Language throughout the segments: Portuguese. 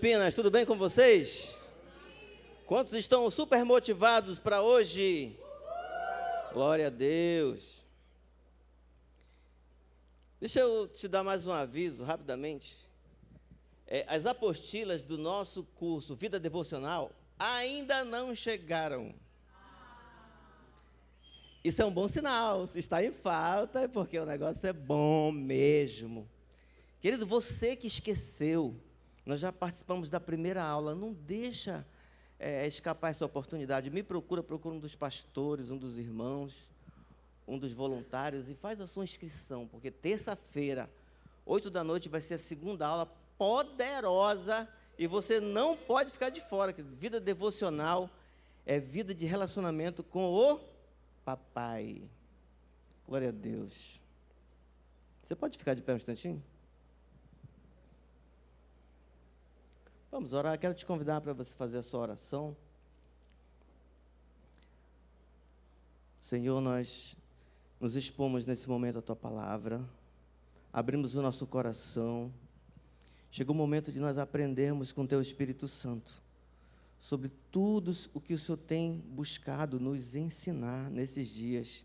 Campinas, tudo bem com vocês? Quantos estão super motivados para hoje? Glória a Deus. Deixa eu te dar mais um aviso, rapidamente. As apostilas do nosso curso Vida Devocional ainda não chegaram. Isso é um bom sinal. Se está em falta, é porque o negócio é bom mesmo. Querido, você que esqueceu, nós já participamos da primeira aula, não deixa escapar essa oportunidade. Me procura um dos pastores, um dos irmãos, um dos voluntários e faz a sua inscrição, porque terça-feira, 8 da noite, vai ser a segunda aula poderosa e você não pode ficar de fora. Vida devocional é vida de relacionamento com o papai. Glória a Deus. Você pode ficar de pé um instantinho? Vamos orar. Quero te convidar para você fazer a sua oração. Senhor, nós nos expomos nesse momento à Tua palavra, abrimos o nosso coração. Chegou o momento de nós aprendermos com Teu Espírito Santo sobre tudo o que o Senhor tem buscado nos ensinar nesses dias.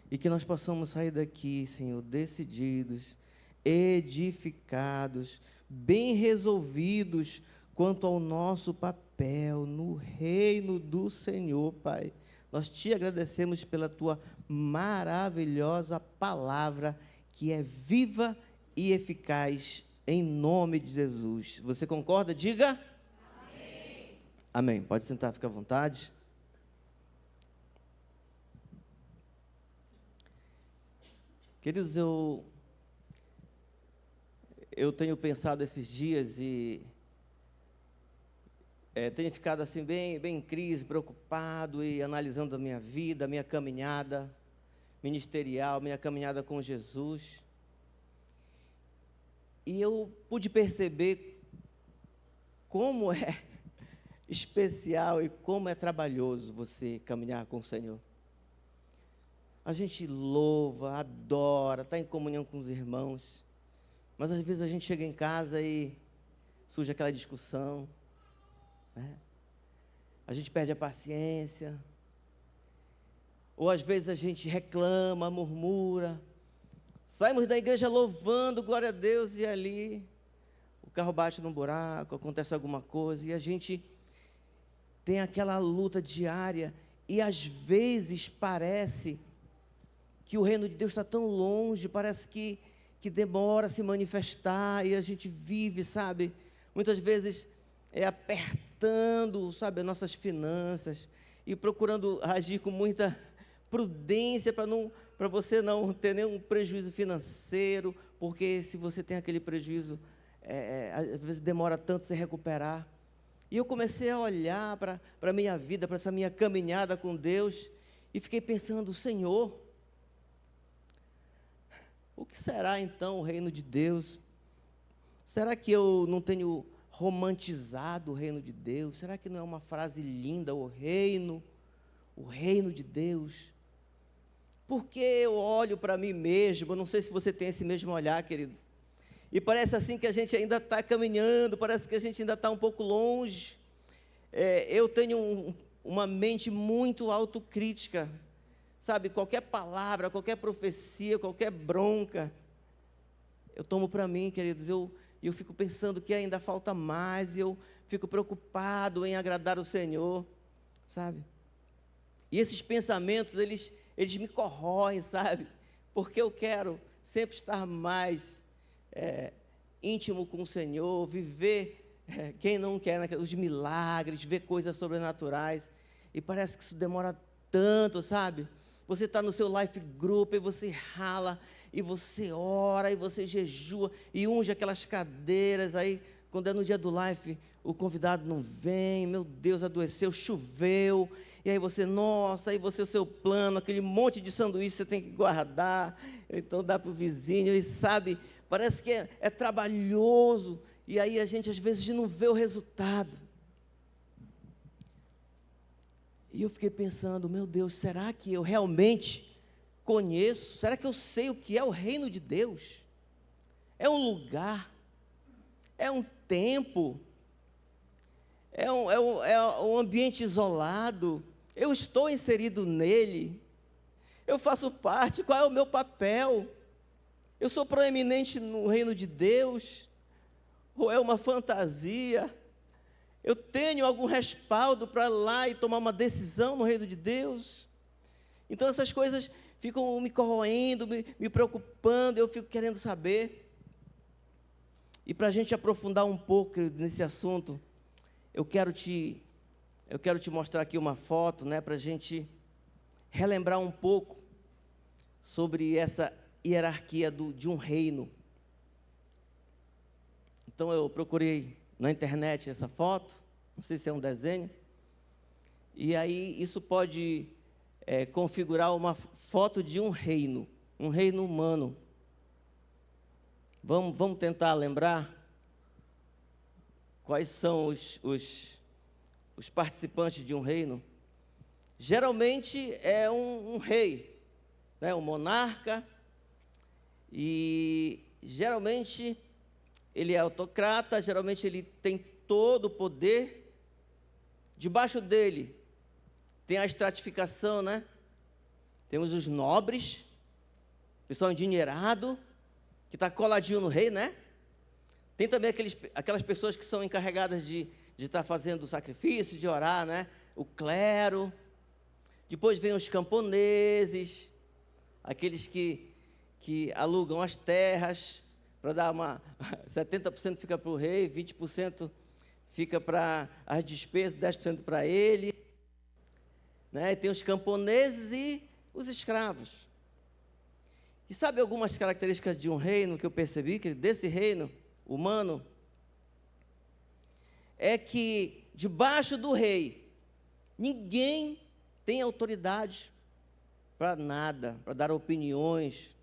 E que nós possamos sair daqui, Senhor, decididos, edificados, bem resolvidos quanto ao nosso papel no reino do Senhor, Pai. Nós te agradecemos pela Tua maravilhosa palavra, que é viva e eficaz, em nome de Jesus. Você concorda? Diga. Amém. Amém. Pode sentar, fica à vontade. Queridos, eu tenho pensado esses dias e tenho ficado assim bem em crise, preocupado e analisando a minha vida, a minha caminhada ministerial, minha caminhada com Jesus. E eu pude perceber como é especial e como é trabalhoso você caminhar com o Senhor. A gente louva, adora, está em comunhão com os irmãos, mas às vezes a gente chega em casa e surge aquela discussão, né? A gente perde a paciência, ou às vezes a gente reclama, murmura. Saímos da igreja louvando, glória a Deus, e ali o carro bate num buraco, acontece alguma coisa, e a gente tem aquela luta diária, e às vezes parece que o reino de Deus está tão longe, parece que demora a se manifestar, e a gente vive, sabe, muitas vezes apertando, sabe, as nossas finanças, e procurando agir com muita prudência para você não ter nenhum prejuízo financeiro, porque se você tem aquele prejuízo, às vezes demora tanto se recuperar. E eu comecei a olhar para a minha vida, para essa minha caminhada com Deus, e fiquei pensando, Senhor, o que será então o reino de Deus? Será que eu não tenho romantizado o reino de Deus? Será que não é uma frase linda, o reino de Deus? Porque eu olho para mim mesmo, eu não sei se você tem esse mesmo olhar, querido, e parece assim que a gente ainda está caminhando, parece que a gente ainda está um pouco longe. Eu tenho uma mente muito autocrítica, sabe, qualquer palavra, qualquer profecia, qualquer bronca, eu tomo para mim, queridos, eu fico pensando que ainda falta mais, e eu fico preocupado em agradar o Senhor, sabe? E esses pensamentos, eles me corroem, sabe? Porque eu quero sempre estar mais íntimo com o Senhor, viver, quem não quer, né, os milagres, ver coisas sobrenaturais, e parece que isso demora tanto, sabe? Você está no seu life group, e você rala, e você ora, e você jejua, e unge aquelas cadeiras, aí, quando é no dia do life, o convidado não vem, meu Deus, adoeceu, choveu, e aí você, nossa, aí você, o seu plano, aquele monte de sanduíche você tem que guardar, então dá para o vizinho, e sabe, parece que é trabalhoso, e aí a gente às vezes não vê o resultado. E eu fiquei pensando, meu Deus, será que eu realmente conheço? Será que eu sei o que é o reino de Deus? É um lugar, é um tempo, é um ambiente isolado. Eu estou inserido nele. Eu faço parte. Qual é o meu papel? Eu sou proeminente no reino de Deus? Ou é uma fantasia? Eu tenho algum respaldo para ir lá e tomar uma decisão no reino de Deus? Então essas coisas ficam me corroendo, me preocupando, eu fico querendo saber. E para a gente aprofundar um pouco nesse assunto, eu quero te mostrar aqui uma foto, né, para a gente relembrar um pouco sobre essa hierarquia de um reino. Então eu procurei na internet essa foto, não sei se é um desenho, e aí isso pode configurar uma foto de um reino humano. Vamos tentar lembrar quais são os participantes de um reino. Geralmente é um rei, né, um monarca, e geralmente ele é autocrata, geralmente ele tem todo o poder. Debaixo dele tem a estratificação, né? Temos os nobres, pessoal endinheirado, que está coladinho no rei, né? Tem também aquelas pessoas que são encarregadas de estar fazendo sacrifício, de orar, né? O clero. Depois vem os camponeses, aqueles que alugam as terras, para dar 70% fica para o rei, 20% fica para as despesas, 10% para ele. Né? E tem os camponeses e os escravos. E sabe algumas características de um reino que eu percebi, que desse reino humano, é que debaixo do rei, ninguém tem autoridade para nada, para dar opiniões,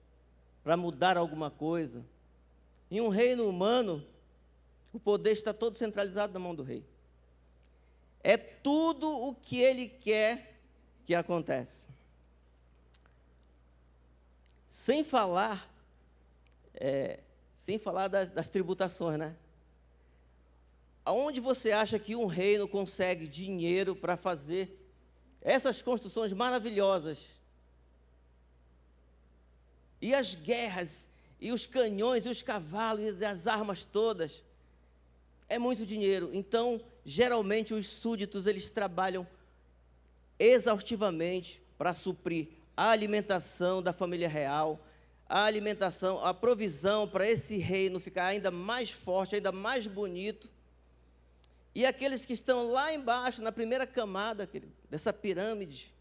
para mudar alguma coisa. Em um reino humano, o poder está todo centralizado na mão do rei. É tudo o que ele quer que acontece. Sem falar das tributações, né? Aonde você acha que um reino consegue dinheiro para fazer essas construções maravilhosas? E as guerras, e os canhões, e os cavalos, e as armas todas? É muito dinheiro. Então, geralmente, os súditos, eles trabalham exaustivamente para suprir a alimentação da família real, a alimentação, a provisão para esse reino ficar ainda mais forte, ainda mais bonito. E aqueles que estão lá embaixo, na primeira camada dessa pirâmide,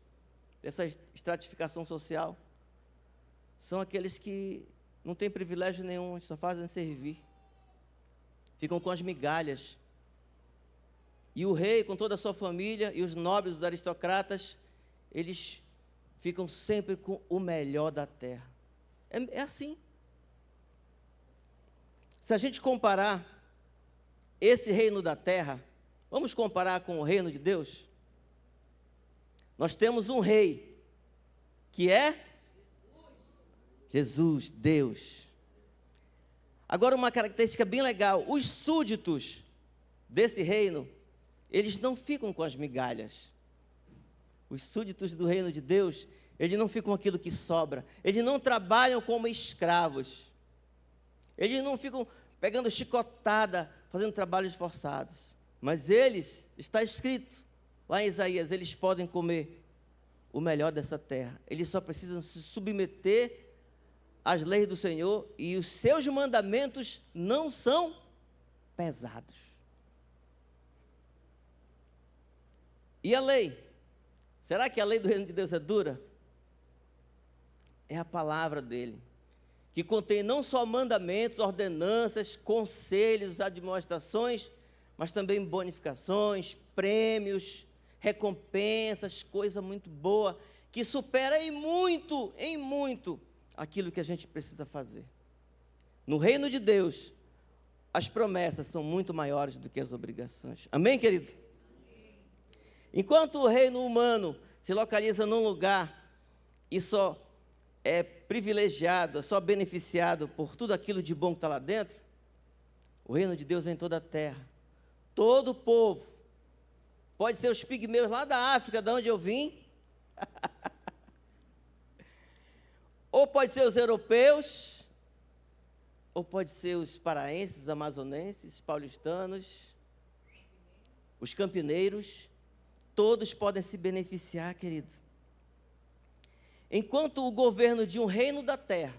dessa estratificação social, são aqueles que não têm privilégio nenhum, só fazem servir. Ficam com as migalhas. E o rei, com toda a sua família, e os nobres, os aristocratas, eles ficam sempre com o melhor da terra. É assim. Se a gente comparar esse reino da terra, vamos comparar com o reino de Deus? Nós temos um rei, que é Jesus, Deus. Agora, uma característica bem legal: os súditos desse reino, eles não ficam com as migalhas. Os súditos do reino de Deus, eles não ficam com aquilo que sobra. Eles não trabalham como escravos. Eles não ficam pegando chicotada, fazendo trabalhos forçados. Mas eles, está escrito lá em Isaías, eles podem comer o melhor dessa terra. Eles só precisam se submeter às leis do Senhor, e os seus mandamentos não são pesados. E a lei? Será que a lei do reino de Deus é dura? É a palavra dele, que contém não só mandamentos, ordenanças, conselhos, admoestações, mas também bonificações, prêmios, recompensas, coisa muito boa, que supera em muito aquilo que a gente precisa fazer. No reino de Deus, as promessas são muito maiores do que as obrigações. Amém, querido? Enquanto o reino humano se localiza num lugar e só é privilegiado, só beneficiado por tudo aquilo de bom que está lá dentro, o reino de Deus é em toda a terra. Todo povo Pode ser os pigmeus lá da África, de onde eu vim. Ou pode ser os europeus, ou pode ser os paraenses, amazonenses, paulistanos, os campineiros. Todos podem se beneficiar, querido. Enquanto o governo de um reino da terra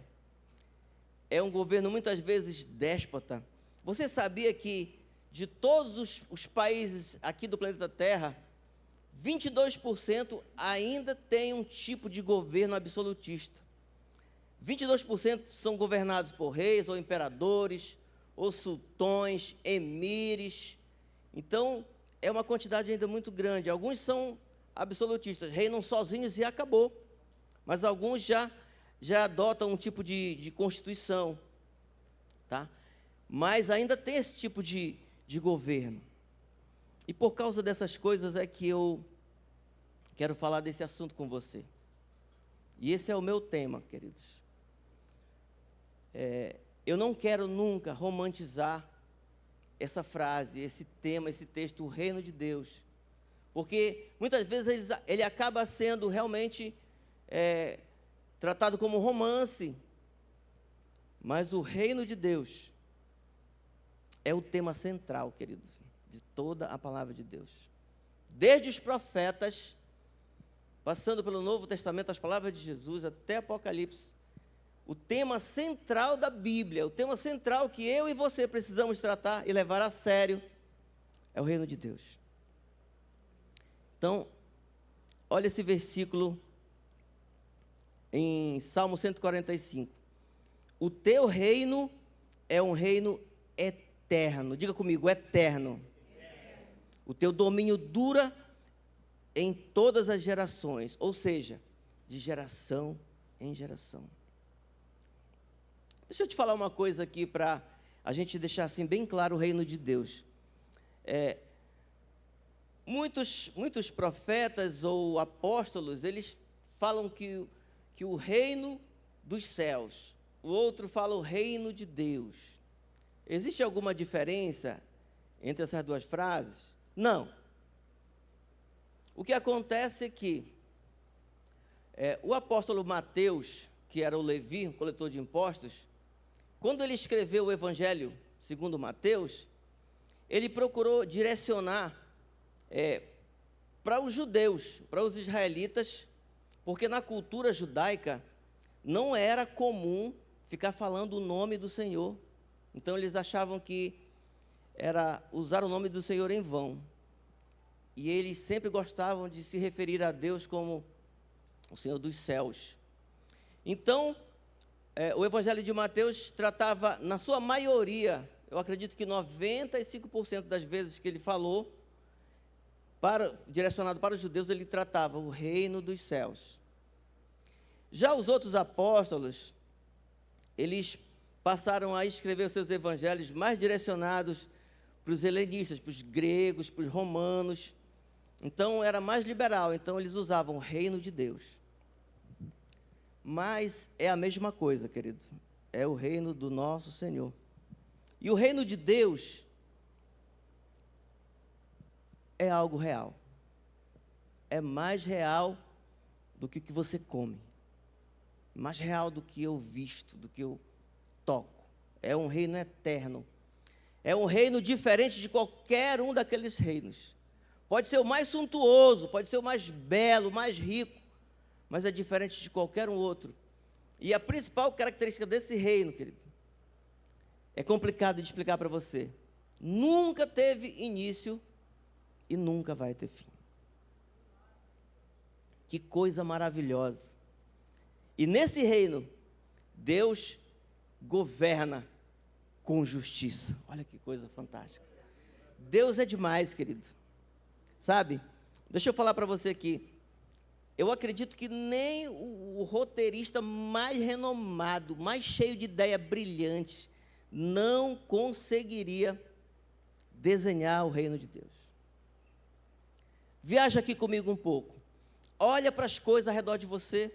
é um governo muitas vezes déspota, você sabia que de todos os países aqui do planeta Terra, 22% ainda tem um tipo de governo absolutista. 22% são governados por reis ou imperadores, ou sultões, emires. Então, é uma quantidade ainda muito grande. Alguns são absolutistas, reinam sozinhos e acabou. Mas alguns já adotam um tipo de constituição, tá? Mas ainda tem esse tipo de governo. E por causa dessas coisas é que eu quero falar desse assunto com você. E esse é o meu tema, queridos. Eu não quero nunca romantizar essa frase, esse tema, esse texto, o reino de Deus. Porque muitas vezes ele acaba sendo realmente tratado como um romance. Mas o reino de Deus é o tema central, queridos, de toda a palavra de Deus. Desde os profetas, passando pelo Novo Testamento, as palavras de Jesus, até Apocalipse, o tema central da Bíblia, o tema central que eu e você precisamos tratar e levar a sério, é o reino de Deus. Então, olha esse versículo em Salmo 145. O teu reino é um reino eterno. Diga comigo, eterno. O teu domínio dura em todas as gerações, ou seja, de geração em geração. Deixa eu te falar uma coisa aqui para a gente deixar assim bem claro o reino de Deus. Muitos profetas ou apóstolos, eles falam que o reino dos céus, o outro fala o reino de Deus. Existe alguma diferença entre essas duas frases? Não. O que acontece é que o apóstolo Mateus, que era o Levi, o coletor de impostos, quando ele escreveu o Evangelho segundo Mateus, ele procurou direcionar para os judeus, para os israelitas, porque na cultura judaica não era comum ficar falando o nome do Senhor. Então eles achavam que era usar o nome do Senhor em vão. E eles sempre gostavam de se referir a Deus como o Senhor dos céus. Então, o Evangelho de Mateus tratava, na sua maioria, eu acredito que 95% das vezes que ele falou, direcionado para os judeus, ele tratava o reino dos céus. Já os outros apóstolos, eles passaram a escrever os seus evangelhos mais direcionados para os helenistas, para os gregos, para os romanos. Então, era mais liberal. Então, eles usavam o reino de Deus. Mas é a mesma coisa, queridos. É o reino do nosso Senhor. E o reino de Deus é algo real. É mais real do que o que você come. Mais real do que eu visto, do que eu toco. É um reino eterno. É um reino diferente de qualquer um daqueles reinos. Pode ser o mais suntuoso, pode ser o mais belo, o mais rico, mas é diferente de qualquer um outro. E a principal característica desse reino, querido, é complicado de explicar para você. Nunca teve início e nunca vai ter fim. Que coisa maravilhosa. E nesse reino, Deus governa com justiça. Olha que coisa fantástica. Deus é demais, querido. Sabe? Deixa eu falar para você aqui. Eu acredito que nem o roteirista mais renomado, mais cheio de ideia brilhante, não conseguiria desenhar o reino de Deus. Viaja aqui comigo um pouco. Olha para as coisas ao redor de você.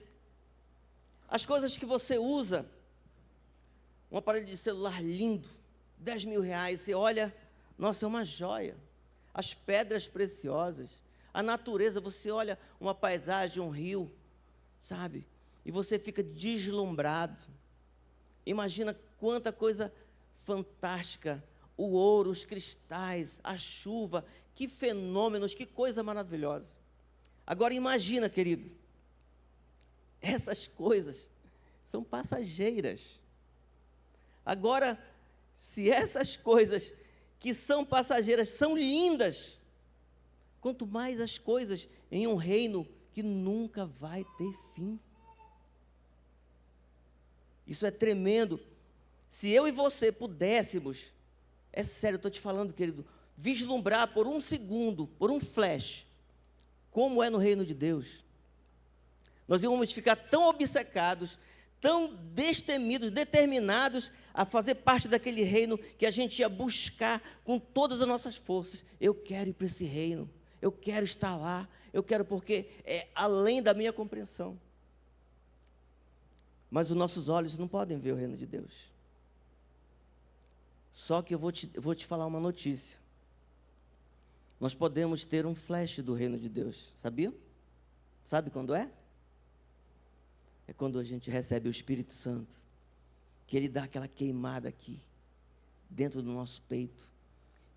As coisas que você usa. Um aparelho de celular lindo, 10 mil reais. Você olha, nossa, é uma joia. as pedras preciosas, a natureza. Você olha uma paisagem, um rio, sabe? E você fica deslumbrado. Imagina quanta coisa fantástica, o ouro, os cristais, a chuva, que fenômenos, que coisa maravilhosa. Agora imagina, querido, essas coisas são passageiras. Agora, se essas coisas que são passageiras são lindas, quanto mais as coisas em um reino que nunca vai ter fim. Isso é tremendo. Se eu e você pudéssemos, é sério, estou te falando, querido, vislumbrar por um segundo, por um flash, como é no reino de Deus, nós íamos ficar tão obcecados, tão destemidos, determinados a fazer parte daquele reino, que a gente ia buscar com todas as nossas forças. Eu quero ir para esse reino, eu quero estar lá, eu quero, porque é além da minha compreensão. Mas os nossos olhos não podem ver o reino de Deus. Só que eu vou te falar uma notícia. Nós podemos ter um flash do reino de Deus, sabia? Sabe quando é? É quando a gente recebe o Espírito Santo, que Ele dá aquela queimada aqui, dentro do nosso peito,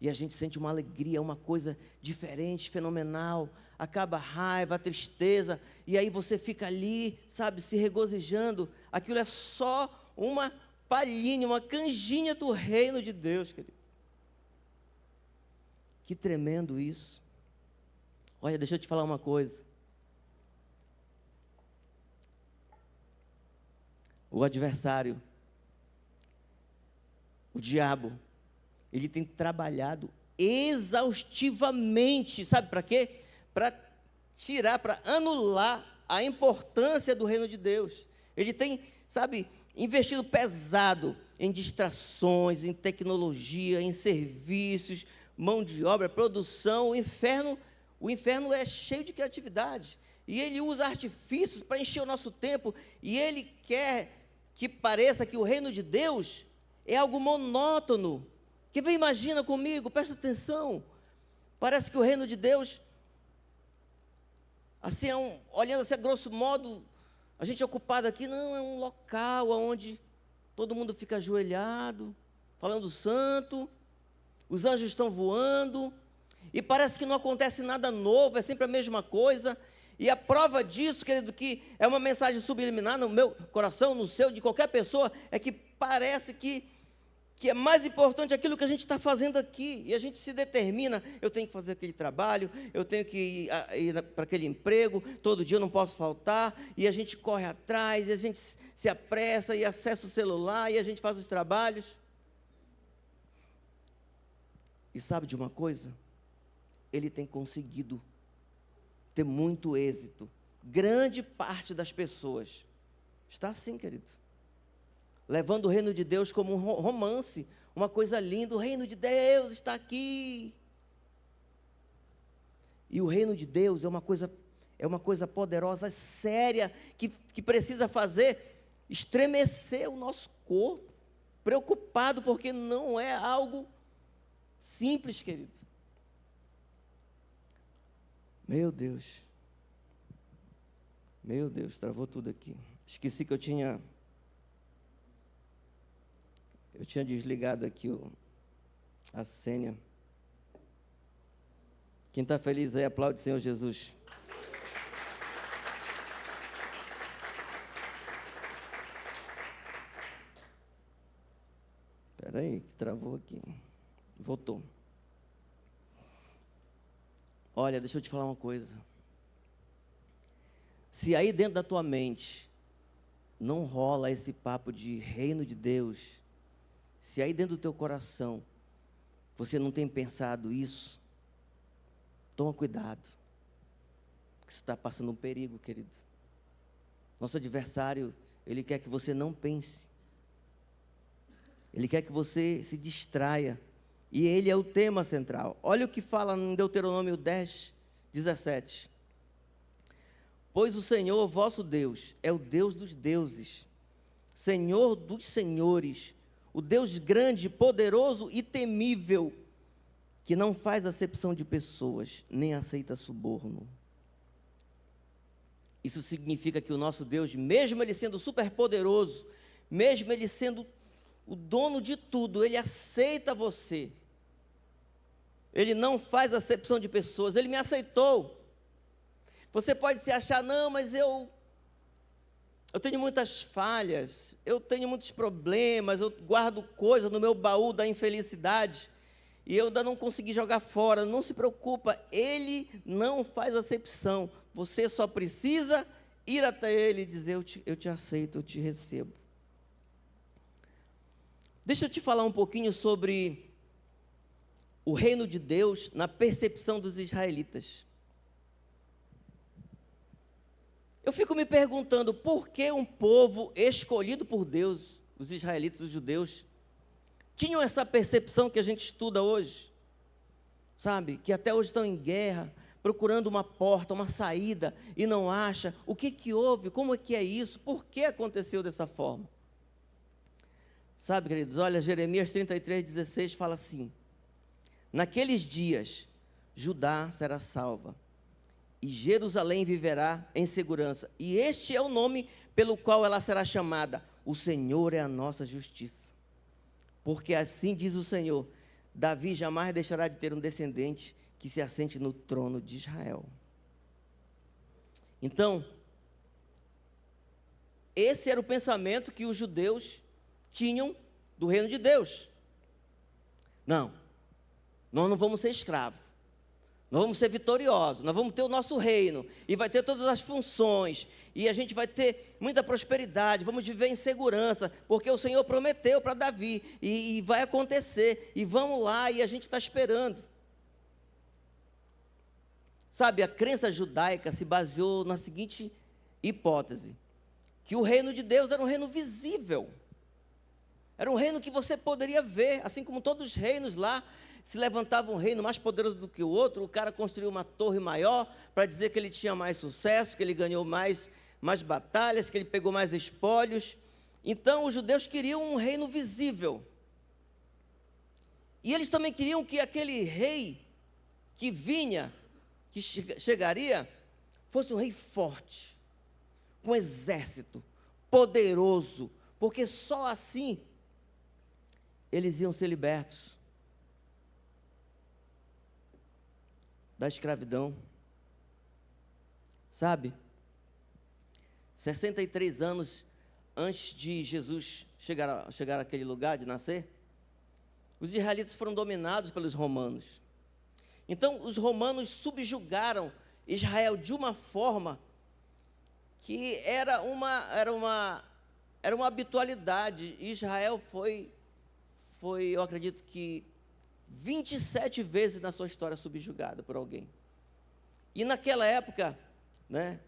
e a gente sente uma alegria, uma coisa diferente, fenomenal. Acaba a raiva, a tristeza, e aí você fica ali, sabe, se regozijando. Aquilo é só uma palhinha, uma canjinha do reino de Deus, querido. Que tremendo isso. Olha, deixa eu te falar uma coisa. O adversário, o diabo, ele tem trabalhado exaustivamente, sabe para quê? Para tirar, para anular a importância do reino de Deus. Ele tem, sabe, investido pesado em distrações, em tecnologia, em serviços, mão de obra, produção. O inferno é cheio de criatividade, e ele usa artifícios para encher o nosso tempo, e ele quer que pareça que o reino de Deus é algo monótono. Que vem, imagina comigo, presta atenção, parece que o reino de Deus, assim, olhando assim a grosso modo, a gente é ocupado aqui, não, é um local onde todo mundo fica ajoelhado, falando santo, os anjos estão voando, e parece que não acontece nada novo, é sempre a mesma coisa. E a prova disso, querido, que é uma mensagem subliminar no meu coração, no seu, de qualquer pessoa, é que parece que é mais importante aquilo que a gente está fazendo aqui, e a gente se determina, eu tenho que fazer aquele trabalho, eu tenho que ir para aquele emprego, todo dia eu não posso faltar, e a gente corre atrás, e a gente se apressa, e acessa o celular, e a gente faz os trabalhos. E sabe de uma coisa? Ele tem conseguido ter muito êxito. Grande parte das pessoas está assim, querido, levando o reino de Deus como um romance, uma coisa linda. O reino de Deus está aqui. E o reino de Deus é uma coisa poderosa, séria, que precisa fazer estremecer o nosso corpo, preocupado, porque não é algo simples, querido. Meu Deus, travou tudo aqui. Esqueci que eu tinha desligado aqui a senha. Quem está feliz aí, aplaude o Senhor Jesus. Espera aí, que travou aqui. Voltou. Olha, deixa eu te falar uma coisa. Se aí dentro da tua mente não rola esse papo de reino de Deus, se aí dentro do teu coração você não tem pensado isso, toma cuidado, porque você está passando um perigo, querido. Nosso adversário, ele quer que você não pense, ele quer que você se distraia, e ele é o tema central. Olha o que fala em Deuteronômio 10, 17. Pois o Senhor vosso Deus é o Deus dos deuses, Senhor dos senhores, o Deus grande, poderoso e temível, que não faz acepção de pessoas, nem aceita suborno. Isso significa que o nosso Deus, mesmo Ele sendo superpoderoso, mesmo Ele sendo o dono de tudo, Ele aceita você. Ele não faz acepção de pessoas, Ele me aceitou. Você pode se achar, não, mas eu tenho muitas falhas, eu tenho muitos problemas, eu guardo coisas no meu baú da infelicidade, e eu ainda não consegui jogar fora. Não se preocupa, Ele não faz acepção. Você só precisa ir até Ele e dizer, eu te aceito, eu te recebo. Deixa eu te falar um pouquinho sobre o reino de Deus na percepção dos israelitas. Eu fico me perguntando, por que um povo escolhido por Deus, os israelitas, os judeus, tinham essa percepção que a gente estuda hoje, sabe? Que até hoje estão em guerra, procurando uma porta, uma saída, e não acha. O que houve? Como é que é isso? Por que aconteceu dessa forma? Sabe, queridos, olha, Jeremias 33:16 fala assim: naqueles dias, Judá será salva, e Jerusalém viverá em segurança. E este é o nome pelo qual ela será chamada: o Senhor é a nossa justiça. Porque assim diz o Senhor: Davi jamais deixará de ter um descendente que se assente no trono de Israel. Então, esse era o pensamento que os judeus tinham do reino de Deus. Não, nós não vamos ser escravos. Nós vamos ser vitoriosos, nós vamos ter o nosso reino, e vai ter todas as funções, e a gente vai ter muita prosperidade, vamos viver em segurança, porque o Senhor prometeu para Davi, e vai acontecer, e vamos lá, e a gente está esperando. Sabe, a crença judaica se baseou na seguinte hipótese, que o reino de Deus era um reino visível, era um reino que você poderia ver, assim como todos os reinos lá. Se levantava um reino mais poderoso do que o outro, o cara construiu uma torre maior para dizer que ele tinha mais sucesso, que ele ganhou mais batalhas, que ele pegou mais espólios. Então, os judeus queriam um reino visível. E eles também queriam que aquele rei que vinha, que chegaria, fosse um rei forte, com exército, poderoso, porque só assim eles iam ser libertos da escravidão. Sabe, 63 anos antes de Jesus chegar àquele lugar, de nascer, os israelitas foram dominados pelos romanos. Então, os romanos subjugaram Israel de uma forma que era uma habitualidade. Israel foi, eu acredito que 27 vezes na sua história subjugada por alguém. E naquela época, né,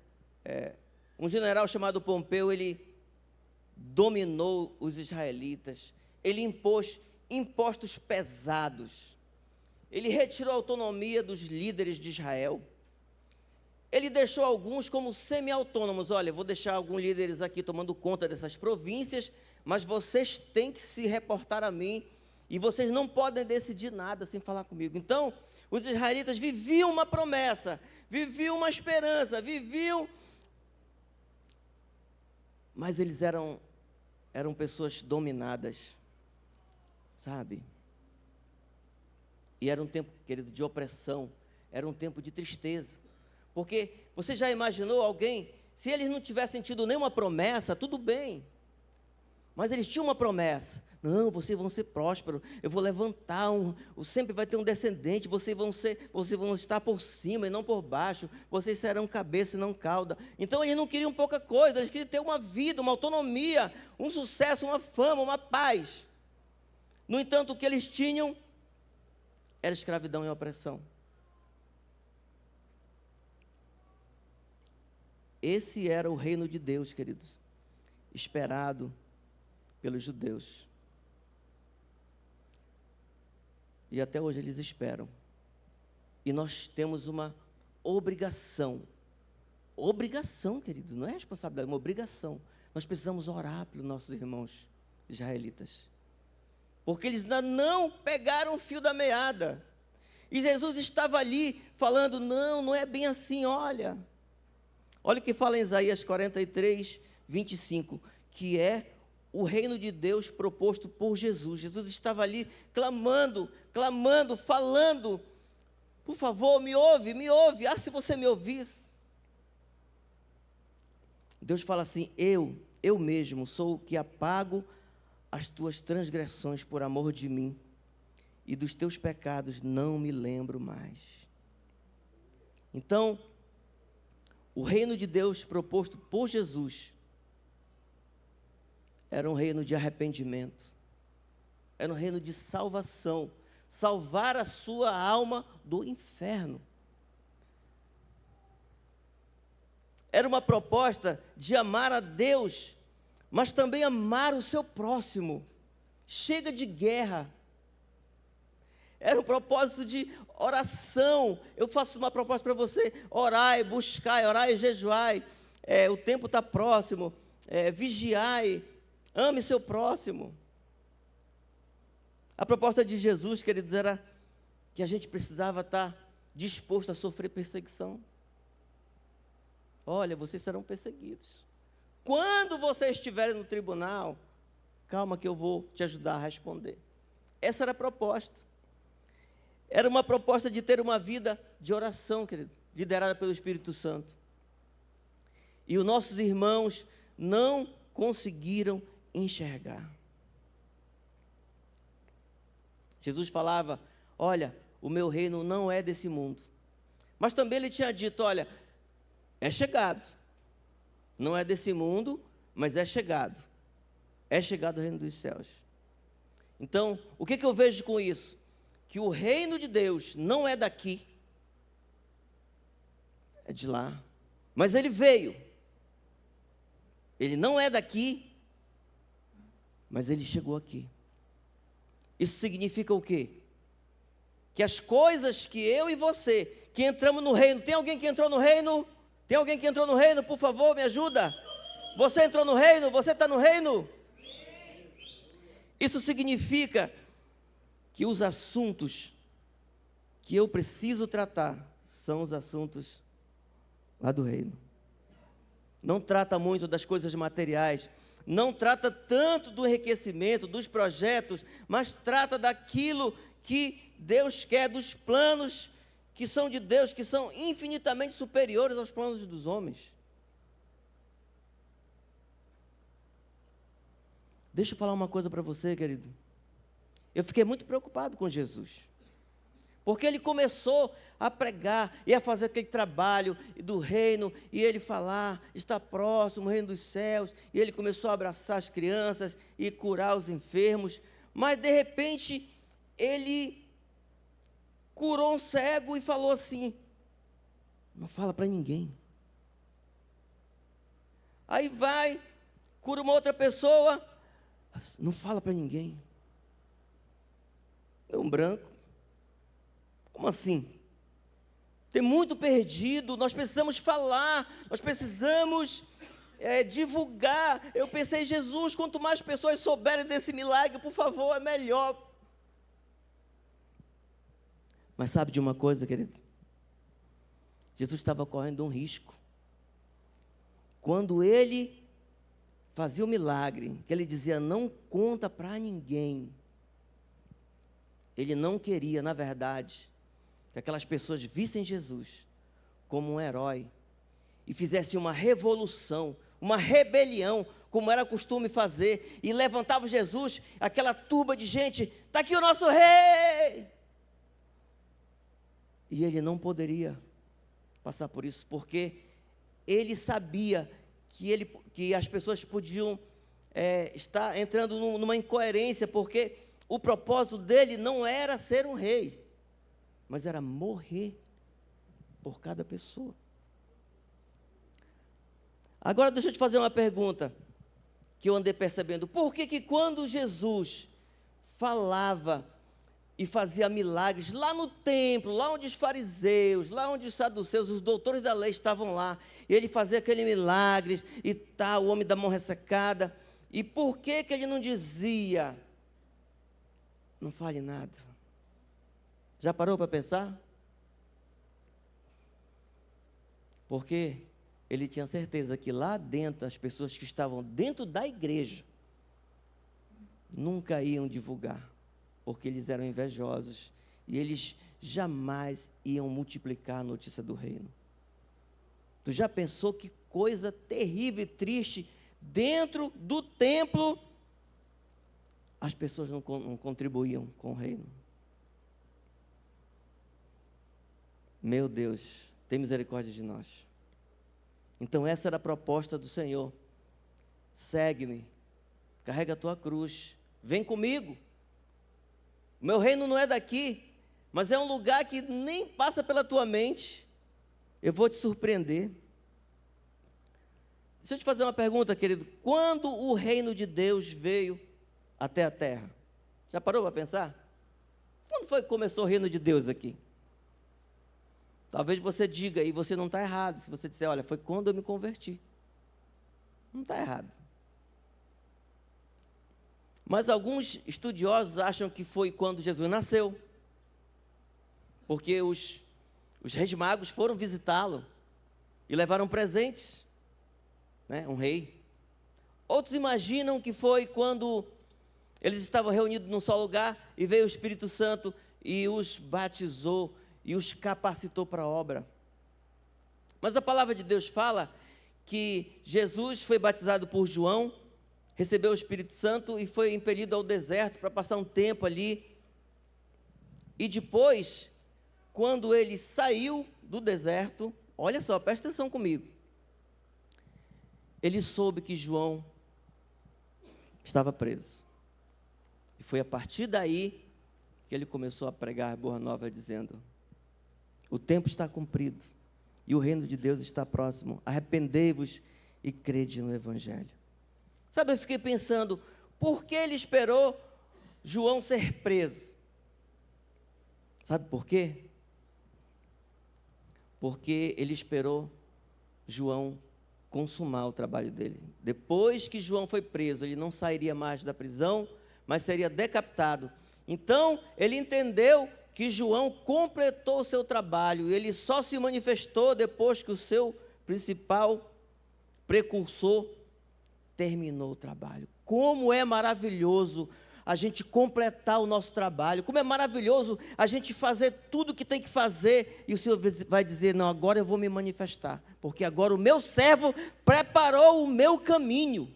um general chamado Pompeu, ele dominou os israelitas, ele impôs impostos pesados, ele retirou a autonomia dos líderes de Israel, ele deixou alguns como semi-autônomos. Olha, vou deixar alguns líderes aqui tomando conta dessas províncias, mas vocês têm que se reportar a mim, e vocês não podem decidir nada sem falar comigo. Então, os israelitas viviam uma promessa, viviam uma esperança, mas eles eram pessoas dominadas, sabe? E era um tempo, querido, de opressão, era um tempo de tristeza, porque você já imaginou alguém, se eles não tivessem tido nenhuma promessa, tudo bem, mas eles tinham uma promessa: não, vocês vão ser prósperos, eu vou levantar sempre vai ter um descendente, vocês vão estar por cima e não por baixo, vocês serão cabeça e não cauda. Então eles não queriam pouca coisa, eles queriam ter uma vida, uma autonomia, um sucesso, uma fama, uma paz. No entanto, o que eles tinham era escravidão e opressão. Esse era o reino de Deus, queridos, esperado pelos judeus. E até hoje eles esperam. E nós temos uma obrigação, queridos, não é responsabilidade, é uma obrigação. Nós precisamos orar pelos nossos irmãos israelitas, porque eles ainda não pegaram o fio da meada. E Jesus estava ali falando, não, não é bem assim, olha. Olha o que fala em Isaías 43, 25, que é o reino de Deus proposto por Jesus. Jesus estava ali clamando, falando, por favor, me ouve, se você me ouvisse. Deus fala assim, eu mesmo sou o que apago as tuas transgressões por amor de mim, e dos teus pecados não me lembro mais. Então, o reino de Deus proposto por Jesus era um reino de arrependimento, era um reino de salvação, salvar a sua alma do inferno. Era uma proposta de amar a Deus, mas também amar o seu próximo. Chega de guerra. Era um propósito de oração. Eu faço uma proposta para você: orai, buscai, orai e jejuai. O tempo está próximo. Vigiai, ame seu próximo. A proposta de Jesus, queridos, era que a gente precisava estar disposto a sofrer perseguição. Olha, vocês serão perseguidos. Quando vocês estiverem no tribunal, calma que eu vou te ajudar a responder. Essa era a proposta. Era uma proposta de ter uma vida de oração, querido, liderada pelo Espírito Santo. E os nossos irmãos não conseguiram enxergar. Jesus falava, olha, o meu reino não é desse mundo. Mas também ele tinha dito, olha, é chegado. Não é desse mundo, mas é chegado. É chegado o reino dos céus. Então, o que eu vejo com isso? Que o reino de Deus não é daqui, é de lá. Mas ele veio. Ele não é daqui, mas ele chegou aqui. Isso significa o quê? Que as coisas que eu e você, que entramos no reino, tem alguém que entrou no reino? Tem alguém que entrou no reino? Por favor, me ajuda. Você entrou no reino? Você está no reino? Isso significa que os assuntos que eu preciso tratar são os assuntos lá do reino. Não trata muito das coisas materiais, não trata tanto do enriquecimento, dos projetos, mas trata daquilo que Deus quer, dos planos que são de Deus, que são infinitamente superiores aos planos dos homens. Deixa eu falar uma coisa para você, querido. Eu fiquei muito preocupado com Jesus, porque ele começou a pregar e a fazer aquele trabalho do reino, e ele falar, está próximo o reino dos céus, e ele começou a abraçar as crianças e curar os enfermos, mas de repente ele curou um cego e falou assim, não fala para ninguém. Aí vai, cura uma outra pessoa, não fala para ninguém. É um branco. Como assim? Tem muito perdido, nós precisamos falar, nós precisamos divulgar. Eu pensei, Jesus, quanto mais pessoas souberem desse milagre, por favor, é melhor. Mas sabe de uma coisa, querido? Jesus estava correndo um risco. Quando ele fazia o milagre, que ele dizia, não conta para ninguém, ele não queria, na verdade, que aquelas pessoas vissem Jesus como um herói e fizessem uma revolução, uma rebelião, como era costume fazer, e levantava Jesus, aquela turba de gente, está aqui o nosso rei! E ele não poderia passar por isso, porque ele sabia que as pessoas podiam estar entrando numa incoerência, porque o propósito dele não era ser um rei, mas era morrer por cada pessoa. Agora deixa eu te fazer uma pergunta, que eu andei percebendo. Por que quando Jesus falava e fazia milagres lá no templo, lá onde os fariseus, lá onde os saduceus, os doutores da lei estavam lá, e ele fazia aqueles milagres e tal, o homem da mão ressecada, e por que ele não dizia, não fale nada, Já parou para pensar? Porque ele tinha certeza que lá dentro, as pessoas que estavam dentro da igreja, nunca iam divulgar, porque eles eram invejosos, e eles jamais iam multiplicar a notícia do reino. Tu já pensou que coisa terrível e triste, dentro do templo, as pessoas não contribuíam com o reino? Meu Deus, tem misericórdia de nós. Então essa era a proposta do Senhor: segue-me, carrega a tua cruz, vem comigo. O meu reino não é daqui, mas é um lugar que nem passa pela tua mente. Eu vou te surpreender. Deixa eu te fazer uma pergunta, querido. Quando o reino de Deus veio até a terra? Já parou para pensar? Quando foi que começou o reino de Deus aqui? Talvez você diga, e você não está errado, se você disser, olha, foi quando eu me converti. Não está errado. Mas alguns estudiosos acham que foi quando Jesus nasceu, porque os reis magos foram visitá-lo e levaram presentes, né, um rei. Outros imaginam que foi quando eles estavam reunidos num só lugar e veio o Espírito Santo e os batizou e os capacitou para a obra. Mas a palavra de Deus fala que Jesus foi batizado por João, recebeu o Espírito Santo e foi impelido ao deserto para passar um tempo ali. E depois, quando ele saiu do deserto, olha só, presta atenção comigo, ele soube que João estava preso. E foi a partir daí que ele começou a pregar a boa nova, dizendo: o tempo está cumprido e o reino de Deus está próximo. Arrependei-vos e crede no Evangelho. Sabe, eu fiquei pensando, por que ele esperou João ser preso? Sabe por quê? Porque ele esperou João consumar o trabalho dele. Depois que João foi preso, ele não sairia mais da prisão, mas seria decapitado. Então, ele entendeu que João completou o seu trabalho, e ele só se manifestou depois que o seu principal precursor terminou o trabalho. Como é maravilhoso a gente completar o nosso trabalho, como é maravilhoso a gente fazer tudo o que tem que fazer, e o Senhor vai dizer, não, agora eu vou me manifestar, porque agora o meu servo preparou o meu caminho.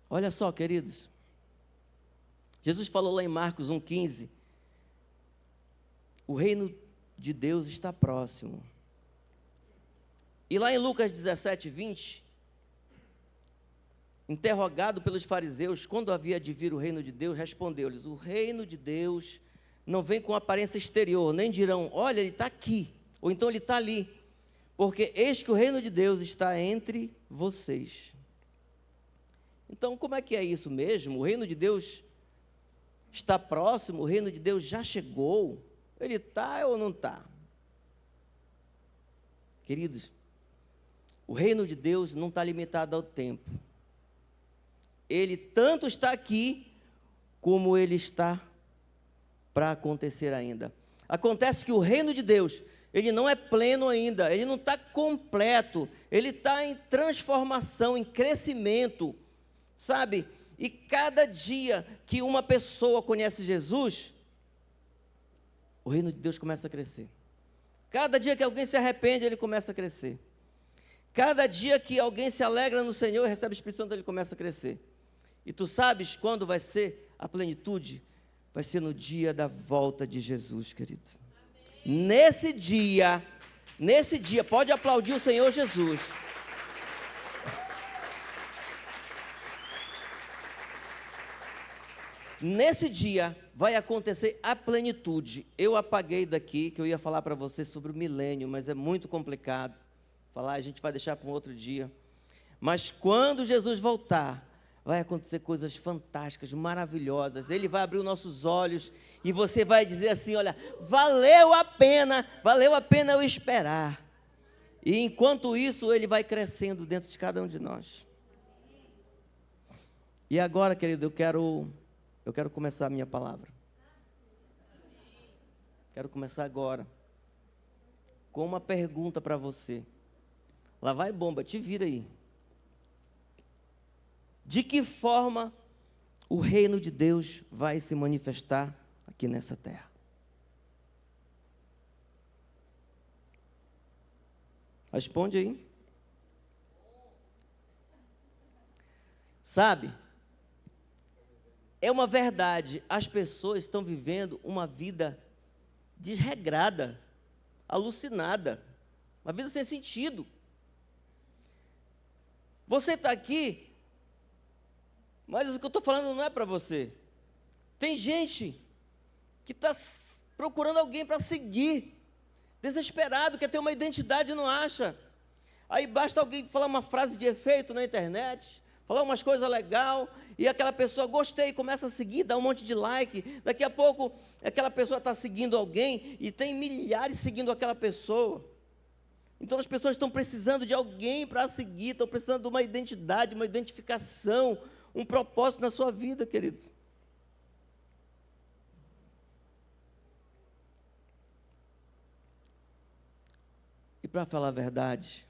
Olha só, queridos, Jesus falou lá em Marcos 1,15, o reino de Deus está próximo. E lá em Lucas 17:20, interrogado pelos fariseus, quando havia de vir o reino de Deus, respondeu-lhes: o reino de Deus não vem com aparência exterior, nem dirão, olha, ele está aqui, ou então ele está ali, porque eis que o reino de Deus está entre vocês. Então, como é que é isso mesmo? O reino de Deus está próximo, o reino de Deus já chegou, ele está ou não está? Queridos, o reino de Deus não está limitado ao tempo. Ele tanto está aqui, como ele está para acontecer ainda. Acontece que o reino de Deus, ele não é pleno ainda, ele não está completo, ele está em transformação, em crescimento, sabe? E cada dia que uma pessoa conhece Jesus, o reino de Deus começa a crescer. Cada dia que alguém se arrepende, ele começa a crescer. Cada dia que alguém se alegra no Senhor e recebe o Espírito Santo, ele começa a crescer. E tu sabes quando vai ser a plenitude? Vai ser no dia da volta de Jesus, querido. Amém. Nesse dia, pode aplaudir o Senhor Jesus. Nesse dia vai acontecer a plenitude. Eu apaguei daqui, que eu ia falar para você sobre o milênio, mas é muito complicado falar, a gente vai deixar para um outro dia. Mas quando Jesus voltar, vai acontecer coisas fantásticas, maravilhosas. Ele vai abrir os nossos olhos e você vai dizer assim, olha, valeu a pena eu esperar. E enquanto isso, ele vai crescendo dentro de cada um de nós. E agora, querido, eu quero começar a minha palavra. Quero começar agora com uma pergunta para você. Lá vai bomba, te vira aí. De que forma o reino de Deus vai se manifestar aqui nessa terra? Responde aí. Sabe, é uma verdade, as pessoas estão vivendo uma vida desregrada, alucinada, uma vida sem sentido. Você está aqui, mas o que eu estou falando não é para você. Tem gente que está procurando alguém para seguir, desesperado, quer ter uma identidade e não acha. Aí basta alguém falar uma frase de efeito na internet, falar umas coisas legais, e aquela pessoa, gostei, começa a seguir, dá um monte de like. Daqui a pouco, aquela pessoa está seguindo alguém, e tem milhares seguindo aquela pessoa. Então, as pessoas estão precisando de alguém para seguir, estão precisando de uma identidade, uma identificação, um propósito na sua vida, querido. E para falar a verdade,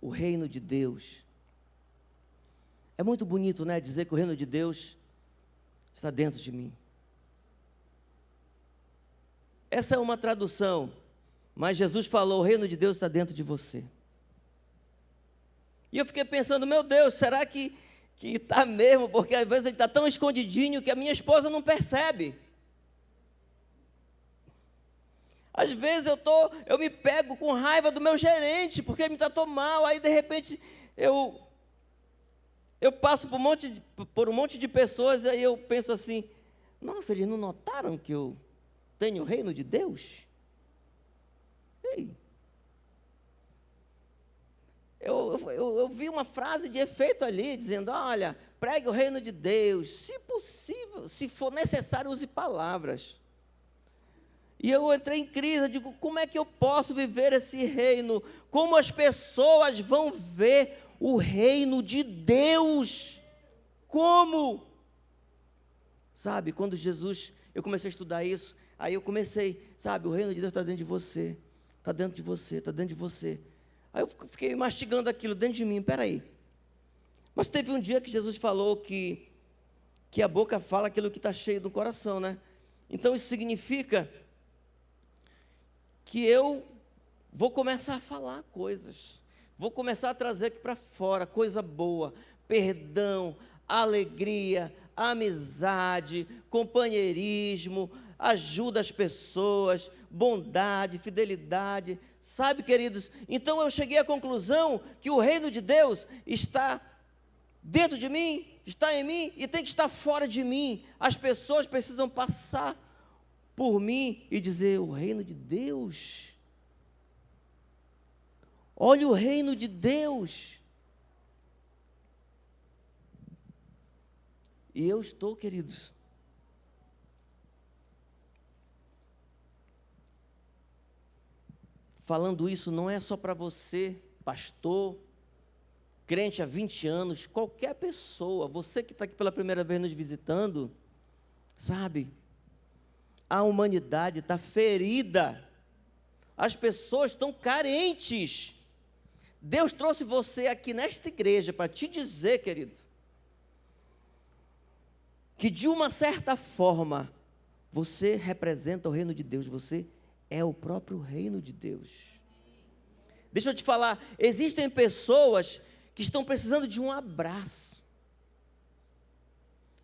o reino de Deus, é muito bonito, né, dizer que o reino de Deus está dentro de mim. Essa é uma tradução, mas Jesus falou, o reino de Deus está dentro de você. E eu fiquei pensando, meu Deus, será que está mesmo? Porque às vezes ele está tão escondidinho que a minha esposa não percebe. Às vezes eu me pego com raiva do meu gerente, porque ele me tratou mal, aí de repente eu passo por um monte de pessoas, e aí eu penso assim, nossa, eles não notaram que eu tenho o reino de Deus? Ei, eu vi uma frase de efeito ali, dizendo, olha, pregue o reino de Deus, se possível, se for necessário, use palavras. E eu entrei em crise, eu digo, como é que eu posso viver esse reino? Como as pessoas vão ver o reino de Deus? Como? Sabe, quando eu comecei a estudar isso, aí eu comecei, sabe, o reino de Deus está dentro de você, está dentro de você, está dentro de você. Aí eu fiquei mastigando aquilo dentro de mim, peraí. Mas teve um dia que Jesus falou que a boca fala aquilo que está cheio do coração, né? Então isso significa que eu vou começar a falar coisas, vou começar a trazer aqui para fora, coisa boa, perdão, alegria, amizade, companheirismo, ajuda às pessoas, bondade, fidelidade, sabe, queridos? Então eu cheguei à conclusão que o reino de Deus está dentro de mim, está em mim e tem que estar fora de mim. As pessoas precisam passar por mim e dizer, o reino de Deus, olha o reino de Deus. E eu estou, queridos, falando isso não é só para você, pastor, crente há 20 anos, qualquer pessoa, você que está aqui pela primeira vez nos visitando, sabe, a humanidade está ferida, as pessoas estão carentes. Deus trouxe você aqui nesta igreja para te dizer, querido, que de uma certa forma, você representa o reino de Deus, você é o próprio reino de Deus. Deixa eu te falar, existem pessoas que estão precisando de um abraço.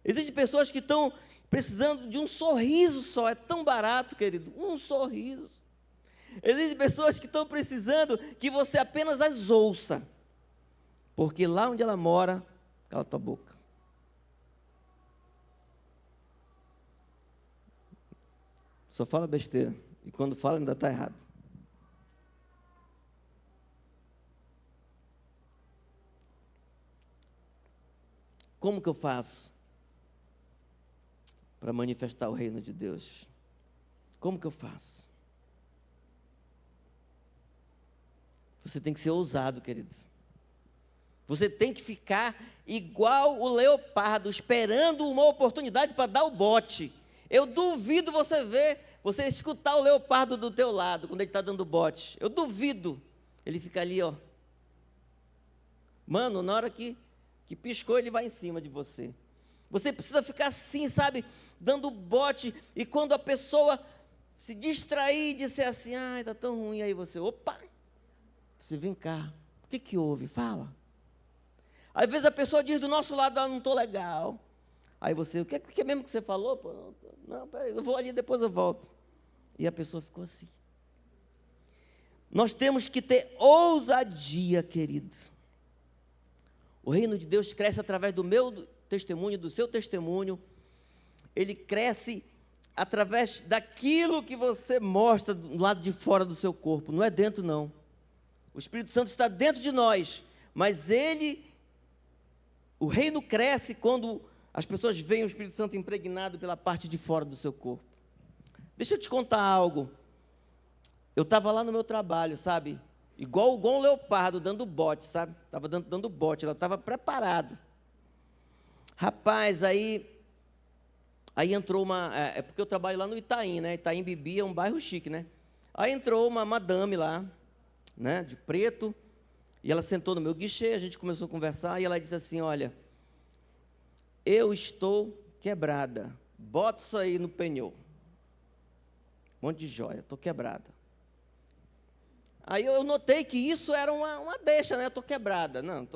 Existem pessoas que estão precisando de um sorriso só, é tão barato, querido, um sorriso. Existem pessoas que estão precisando que você apenas as ouça, porque lá onde ela mora, cala tua boca. Só fala besteira, e quando fala ainda está errado. Como que eu faço para manifestar o reino de Deus? Como que eu faço? Você tem que ser ousado, querido. Você tem que ficar igual o leopardo, esperando uma oportunidade para dar o bote. Eu duvido você escutar o leopardo do teu lado, quando ele está dando bote. Eu duvido. Ele fica ali, ó. Mano, na hora que piscou, ele vai em cima de você. Você precisa ficar assim, sabe, dando bote, e quando a pessoa se distrair e disser assim, ai, está tão ruim, aí você, opa, você vem cá, o que houve? Fala. Às vezes a pessoa diz do nosso lado, não estou legal. Aí você, o que é mesmo que você falou? Pô, não, peraí, eu vou ali, depois eu volto. E a pessoa ficou assim. Nós temos que ter ousadia, queridos. O reino de Deus cresce através do meu testemunho, do seu testemunho. Ele cresce através daquilo que você mostra do lado de fora do seu corpo. Não é dentro, não. O Espírito Santo está dentro de nós. Mas o reino cresce quando as pessoas veem o Espírito Santo impregnado pela parte de fora do seu corpo. Deixa eu te contar algo. Eu estava lá no meu trabalho, sabe? Igual um leopardo dando bote, sabe? Estava dando bote, ela estava preparado. Rapaz, aí entrou é porque eu trabalho lá no Itaim, né? Itaim Bibi é um bairro chique, né? Aí entrou uma madame lá, né? De preto, e ela sentou no meu guichê, a gente começou a conversar, e ela disse assim, olha, eu estou quebrada, bota isso aí no penhor. Um monte de joia, estou quebrada. Aí eu notei que isso era uma deixa, né? Eu estou quebrada. Não,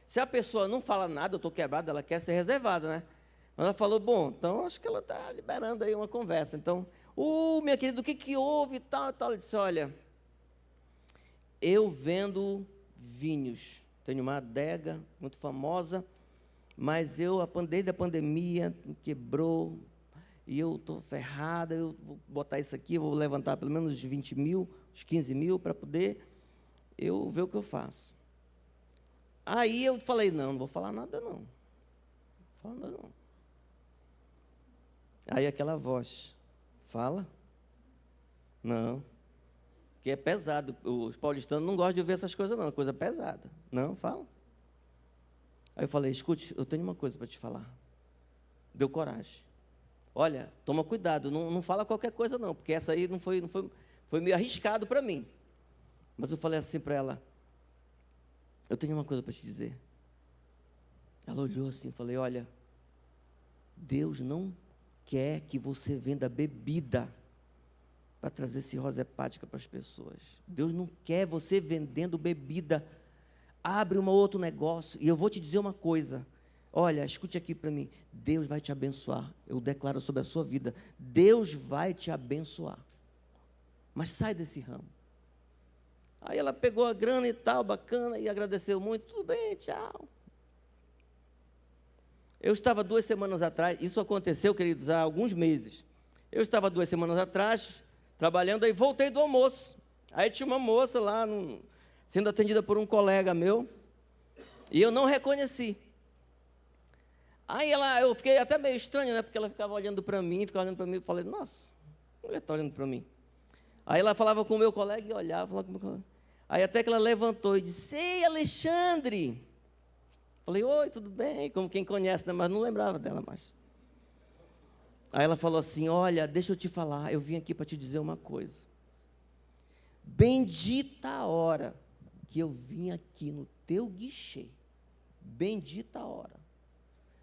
se a pessoa não fala nada, eu estou quebrada, ela quer ser reservada, né? Mas ela falou, bom, então acho que ela está liberando aí uma conversa. Então, minha querida, o que houve e tal, e tal? Ela disse, olha, eu vendo vinhos, tenho uma adega muito famosa, mas desde a pandemia, me quebrou, e eu estou ferrada, eu vou botar isso aqui, eu vou levantar pelo menos uns 20 mil, uns 15 mil, para poder eu ver o que eu faço. Aí eu falei, não vou falar nada não. Não vou falar nada não. Aí aquela voz, fala? Não. Porque é pesado, os paulistanos não gostam de ouvir essas coisas não, é coisa pesada. Não, fala. Aí eu falei, escute, eu tenho uma coisa para te falar. Deu coragem. Olha, toma cuidado, não fala qualquer coisa não, porque essa aí foi meio arriscado para mim. Mas eu falei assim para ela, eu tenho uma coisa para te dizer. Ela olhou assim, falei, olha, Deus não quer que você venda bebida para trazer cirrose hepática para as pessoas. Deus não quer você vendendo bebida. Abre um outro negócio. E eu vou te dizer uma coisa. Olha, escute aqui para mim. Deus vai te abençoar. Eu declaro sobre a sua vida. Deus vai te abençoar. Mas sai desse ramo. Aí ela pegou a grana e tal, bacana, e agradeceu muito. Tudo bem, tchau. Eu estava 2 semanas atrás, isso aconteceu, queridos, há alguns meses. Eu estava 2 semanas atrás, trabalhando, aí voltei do almoço. Aí tinha uma moça lá, sendo atendida por um colega meu, e eu não reconheci. Aí eu fiquei até meio estranho, né, porque ela ficava olhando para mim, e falei, nossa, a mulher está olhando para mim. Aí ela falava com o meu colega e olhava, falava com o meu colega. Aí até que ela levantou e disse, ei, Alexandre. Falei, oi, tudo bem? Como quem conhece, né? Mas não lembrava dela mais. Aí ela falou assim, olha, deixa eu te falar, eu vim aqui para te dizer uma coisa. Bendita a hora que eu vim aqui no teu guichê. Bendita a hora.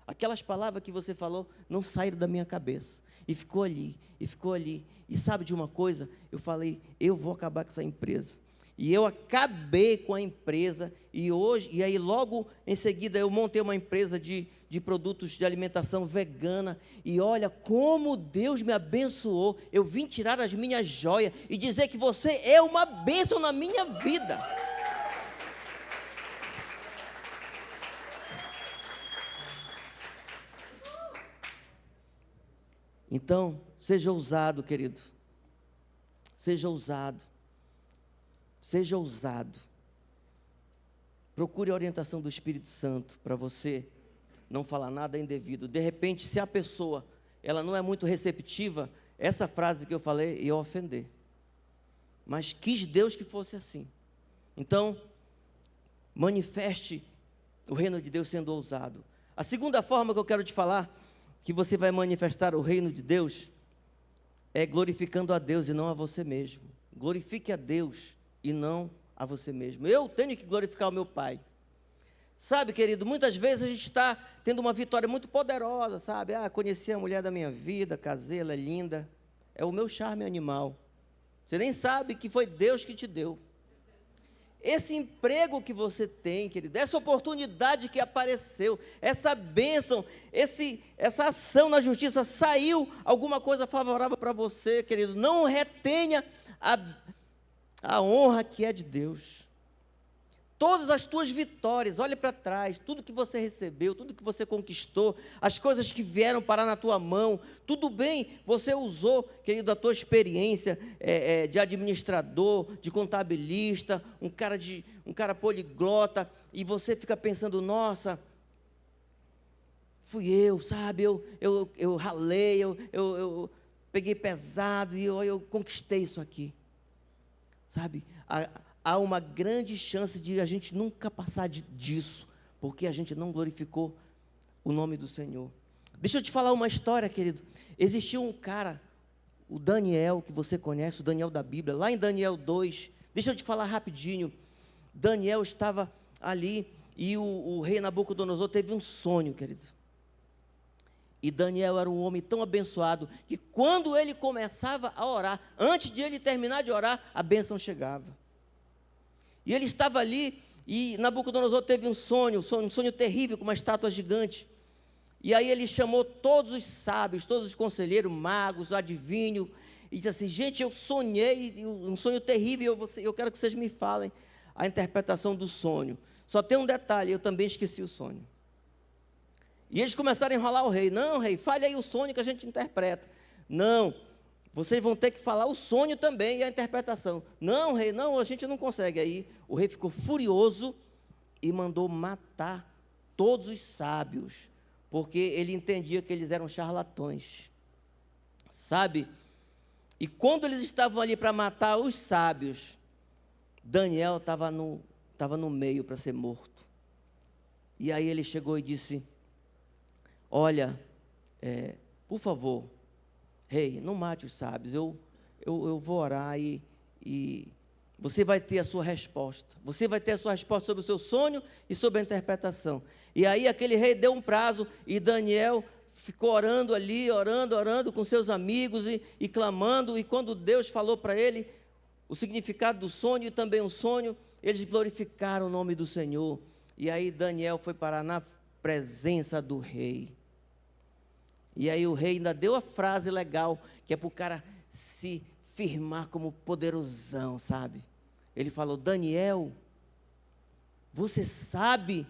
Aquelas palavras que você falou não saíram da minha cabeça. E ficou ali, e ficou ali. E sabe de uma coisa? Eu falei, eu vou acabar com essa empresa. E eu acabei com a empresa, e aí logo em seguida eu montei uma empresa de produtos de alimentação vegana, e olha como Deus me abençoou. Eu vim tirar as minhas joias e dizer que você é uma bênção na minha vida. Então, seja ousado, querido. Seja ousado. Seja ousado. Procure a orientação do Espírito Santo para você não falar nada indevido. De repente, se a pessoa ela não é muito receptiva, essa frase que eu falei ia ofender. Mas quis Deus que fosse assim. Então, manifeste O reino de Deus sendo ousado. A segunda forma que eu quero te falar, que você vai manifestar o reino de Deus, é glorificando a Deus e não a você mesmo. Glorifique a Deus e não a você mesmo. Eu tenho que glorificar o meu Pai. Sabe, querido, muitas vezes a gente está tendo uma vitória muito poderosa, sabe? Conheci a mulher da minha vida, casei, ela é linda. É o meu charme animal. Você nem sabe que foi Deus que te deu. Esse emprego que você tem, querido, essa oportunidade que apareceu, essa bênção, essa ação na justiça, saiu alguma coisa favorável para você, querido. Não retenha a honra que é de Deus. Todas as tuas vitórias, olhe para trás, tudo que você recebeu, tudo que você conquistou, as coisas que vieram parar na tua mão, tudo bem, você usou, querido, a tua experiência de administrador, de contabilista, um cara poliglota, e você fica pensando, nossa, fui eu, sabe, eu ralei, eu peguei pesado e eu conquistei isso aqui, sabe, há uma grande chance de a gente nunca passar disso, porque a gente não glorificou o nome do Senhor. Deixa eu te falar uma história, querido. Existia um cara, o Daniel, que você conhece, o Daniel da Bíblia, lá em Daniel 2, deixa eu te falar rapidinho. Daniel estava ali e o rei Nabucodonosor teve um sonho, querido. E Daniel era um homem tão abençoado que quando ele começava a orar, antes de ele terminar de orar, a bênção chegava. E ele estava ali, e Nabucodonosor teve um sonho terrível, com uma estátua gigante. E aí ele chamou todos os sábios, todos os conselheiros, magos, adivinhos, e disse assim, gente, eu sonhei um sonho terrível, eu quero que vocês me falem a interpretação do sonho. Só tem um detalhe, eu também esqueci o sonho. E eles começaram a enrolar o rei. Não, rei, fale aí o sonho que a gente interpreta. Não, vocês vão ter que falar o sonho também e a interpretação. Não, rei, não, a gente não consegue. Aí o rei ficou furioso e mandou matar todos os sábios, porque ele entendia que eles eram charlatões, sabe? E quando eles estavam ali para matar os sábios, Daniel estava no meio para ser morto. E aí ele chegou e disse, olha, por favor, rei, não mate os sábios, eu vou orar e você vai ter a sua resposta. Você vai ter a sua resposta sobre o seu sonho e sobre a interpretação. E aí aquele rei deu um prazo e Daniel ficou orando ali, orando com seus amigos e clamando. E quando Deus falou para ele o significado do sonho e também o sonho, eles glorificaram o nome do Senhor. E aí Daniel foi parar na presença do rei. E aí o rei ainda deu a frase legal, que é para o cara se firmar como poderosão, sabe? Ele falou, Daniel, você sabe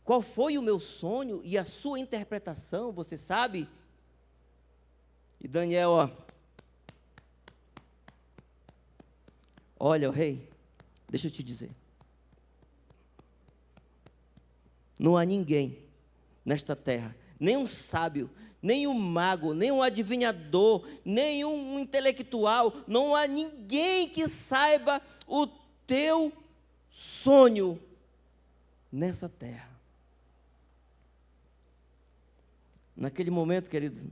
qual foi o meu sonho e a sua interpretação, você sabe? E Daniel, olha, o rei, deixa eu te dizer, não há ninguém nesta terra, nem um sábio, nem um mago, nem um adivinhador, nem um intelectual, não há ninguém que saiba o teu sonho nessa terra. Naquele momento, querido,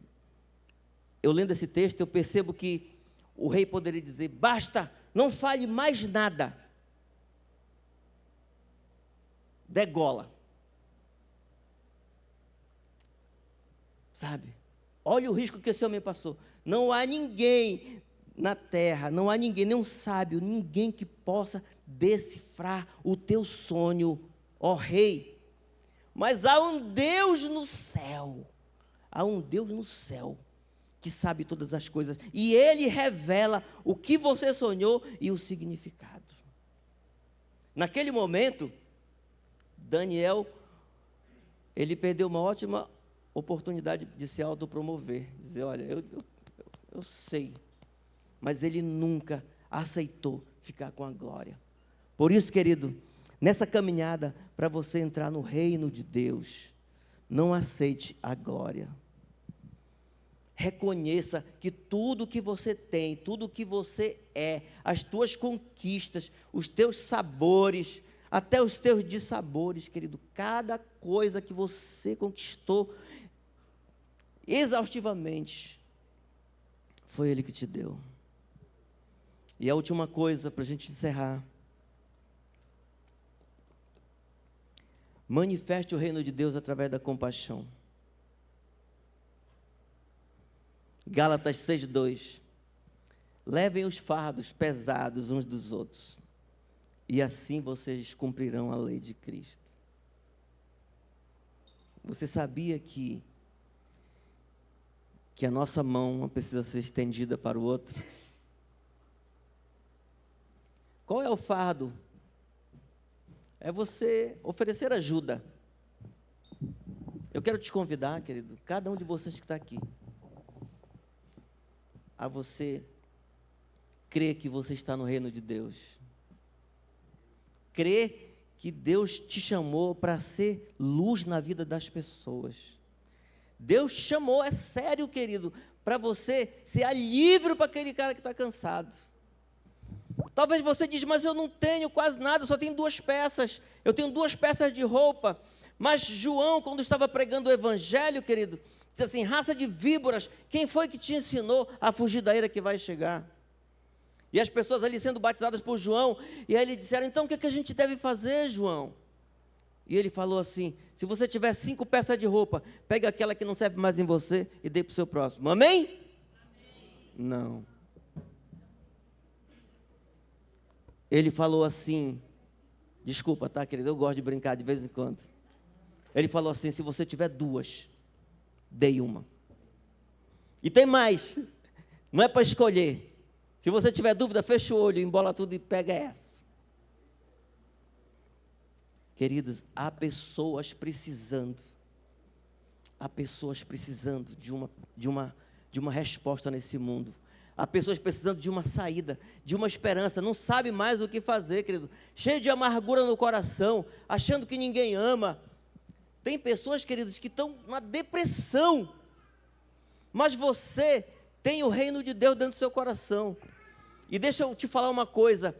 eu lendo esse texto, eu percebo que o rei poderia dizer, basta, não fale mais nada, degola. Sabe? Olha o risco que esse homem passou. Não há ninguém na terra, não há ninguém, nem um sábio, ninguém que possa decifrar o teu sonho, ó rei. Mas há um Deus no céu, que sabe todas as coisas. E Ele revela o que você sonhou e o significado. Naquele momento, Daniel, ele perdeu uma ótima oportunidade de se autopromover, dizer, olha, eu sei, mas ele nunca aceitou ficar com a glória. Por isso, querido, nessa caminhada, para você entrar no reino de Deus, não aceite a glória. Reconheça que tudo que você tem, tudo que você é, as tuas conquistas, os teus sabores, até os teus dissabores, querido, cada coisa que você conquistou exaustivamente, foi Ele que te deu. E a última coisa, para a gente encerrar: manifeste o reino de Deus através da compaixão. Gálatas 6:2. Levem os fardos pesados uns dos outros, e assim vocês cumprirão a lei de Cristo. Você sabia que a nossa mão não precisa ser estendida para o outro? Qual é o fardo? É você oferecer ajuda. Eu quero te convidar, querido, cada um de vocês que está aqui, a você crer que você está no reino de Deus. Crer que Deus te chamou para ser luz na vida das pessoas. Deus te chamou, é sério, querido, para você ser alívio para aquele cara que está cansado. Talvez você diz, mas eu não tenho quase nada, eu só tenho 2 peças. Eu tenho 2 peças de roupa. Mas João, quando estava pregando o evangelho, querido, disse assim: raça de víboras, quem foi que te ensinou a fugir da ira que vai chegar? E as pessoas ali sendo batizadas por João, e aí eles disseram: então o que é que a gente deve fazer, João? E ele falou assim: se você tiver 5 peças de roupa, pegue aquela que não serve mais em você e dê para o seu próximo. Amém? Amém. Não. Ele falou assim, desculpa, tá, querido, eu gosto de brincar de vez em quando. Ele falou assim: se você tiver 2, dei uma. E tem mais, não é para escolher. Se você tiver dúvida, fecha o olho, embola tudo e pega essa. Queridos, há pessoas precisando de uma resposta nesse mundo. Há pessoas precisando de uma saída, de uma esperança, não sabe mais o que fazer, querido, cheio de amargura no coração, achando que ninguém ama. Tem pessoas, queridos, que estão na depressão, mas você tem o reino de Deus dentro do seu coração. E deixa eu te falar uma coisa: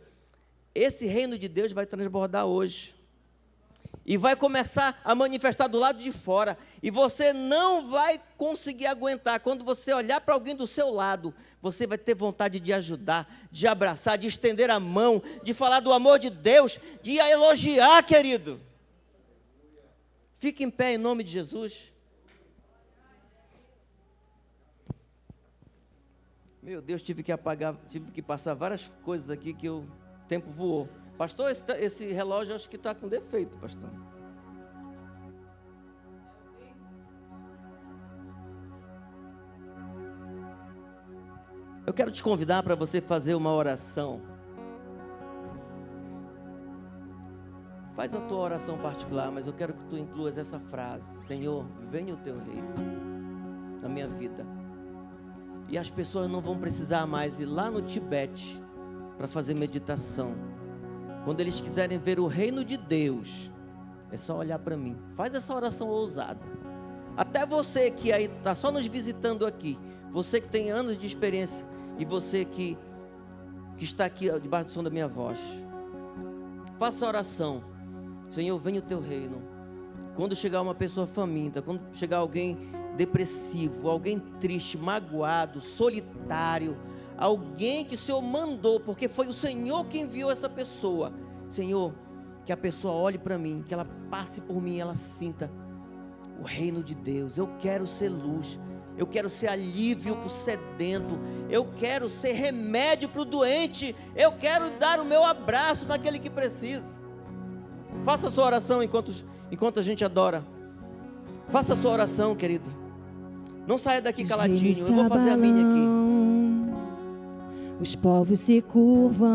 esse reino de Deus vai transbordar hoje, e vai começar a manifestar do lado de fora, e você não vai conseguir aguentar. Quando você olhar para alguém do seu lado, você vai ter vontade de ajudar, de abraçar, de estender a mão, de falar do amor de Deus, de elogiar, querido. Fique em pé em nome de Jesus. Meu Deus, tive que passar várias coisas aqui que o tempo voou. Pastor, esse relógio acho que está com defeito, pastor. Eu quero te convidar para você fazer uma oração. Faz a tua oração particular, mas eu quero que tu incluas essa frase: Senhor, venha o teu reino na minha vida. E as pessoas não vão precisar mais ir lá no Tibete para fazer meditação. Quando eles quiserem ver o reino de Deus, é só olhar para mim. Faz essa oração ousada. Até você que aí está só nos visitando aqui, você que tem anos de experiência, e você que está aqui debaixo do som da minha voz, faça a oração: Senhor, venha o teu reino. Quando chegar uma pessoa faminta, quando chegar alguém depressivo, alguém triste, magoado, solitário, alguém que o Senhor mandou, porque foi o Senhor que enviou essa pessoa, Senhor, que a pessoa olhe para mim, que ela passe por mim, ela sinta o reino de Deus. Eu quero ser luz, eu quero ser alívio para o sedento, eu quero ser remédio para o doente, eu quero dar o meu abraço naquele que precisa. Faça a sua oração enquanto a gente adora. Faça a sua oração, querido. Não saia daqui caladinho, eu vou fazer a minha aqui. Os povos se curvam.